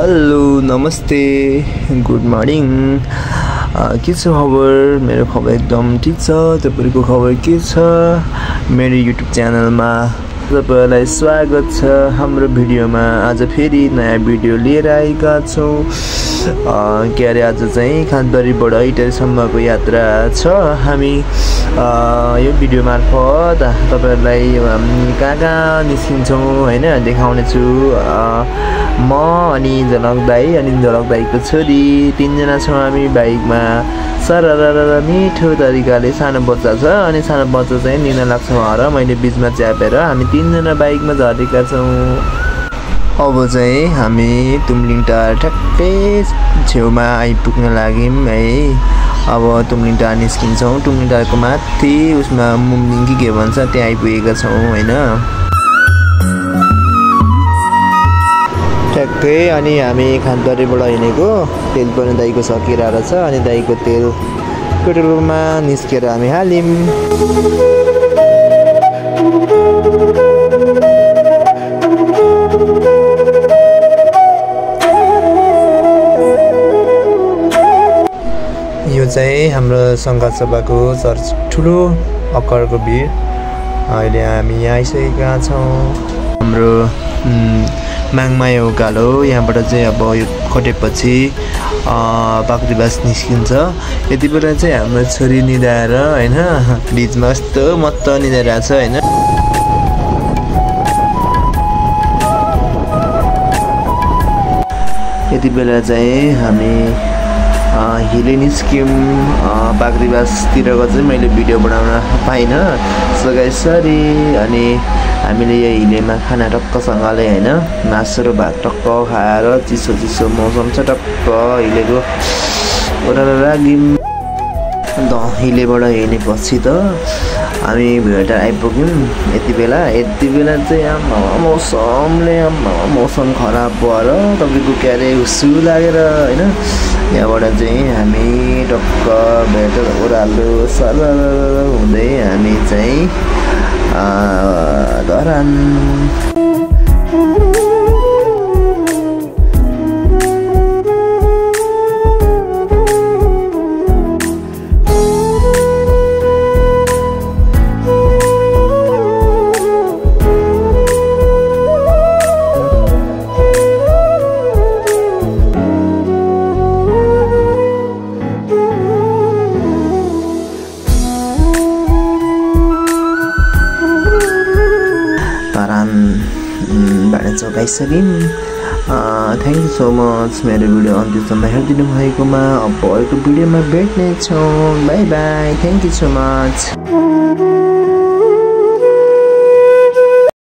Hello नमस्ते good morning के छ खबर। मेरो खबर एकदम ठीक छ। तपाईहरुको खबर के छ। मेरो युट्युब च्यानलमा तपाईहरुलाई स्वागत छ। हाम्रो भिडियोमा आज फेरि नयाँ भिडियो लिएर आएका छौं। के अरे आज चाहिँ खानबारीबाट इटरीसम्मको यात्रा छ। हामी यो भिडियो मार्फत तपाईहरुलाई कहाँ निस्किन्छौं हैन देखाउने छु। म अनि झलक दाइ अनि झलक दाइको छोरी तीनजना छौं हामी बाइकमा। सरररर मिठो तरिकाले सानो बच्चा छ अनि सानो बच्चा चाहिँ निन लाग्छ र मैले बीचमा च्यापेर हामी तीनजना बाइकमा झरेका छौं। अब चाहिँ हामी तुमलिङ टार ठ्याक्कै छेउमा आइपुग्न लाग्यौं है। अब तुमलिङ टार निस्किन्छौं। तुमलिङ टारको माथि उसमा मुमलिङ के भन्छ त्यहाँ आइपुगेका छौं हैन ठ्याक्कै। अनि हामी खानबारीबाट हिँडेको तेल पनि दाइको सकिएर छ अनि दाइको तेल पेट्रोलमा निस्केर हामी हाल्यौं। यो चाहिँ हाम्रो संघर्ष सभाको चर्च ठुलो अक्करको भिड। अहिले हामी यहाँ आइसकेका छौं। हाम्रो माङमाया उकालो यहाँबाट चाहिँ अब यो कटेपछि बाक्रीबास निस्किन्छ। यति बेला चाहिँ हाम्रो छोरी निदाएर हैन बीचमा कस्तो मत्त निदाइरहेछ हैन। यति बेला चाहिँ हामी हिले निस्क्यौं। बाक्रीबासतिरको चाहिँ मैले भिडियो बनाउन पाइन सो गाइस सरी। अनि हामीले यो हिलेमा खाना टक्कसँगले हैन मासु र भात टक्क खाएर चिसो चिसो मौसम छ टक्क हिलेको ओरा लाग्यौं। अन्त हिलेबाट हिँडेपछि त हामी भेटा आइपुग्यौं। यति बेला चाहिँ मौसम खराब भएर तपाईको के अरे हुस्सु लागेर हैन यहाँबाट चाहिँ हामी टक्क भेटा ओह्रालो सरर हुँदै हामी चाहिँ धरान चौक आइसक्यौं। थ्याङ्क यू सो मच मेरो भिडियो अन्त्यसम्म हेरिदिनु भएकोमा। अब अर्को भिडियोमा भेट्ने छौं। By by. Thank you so much.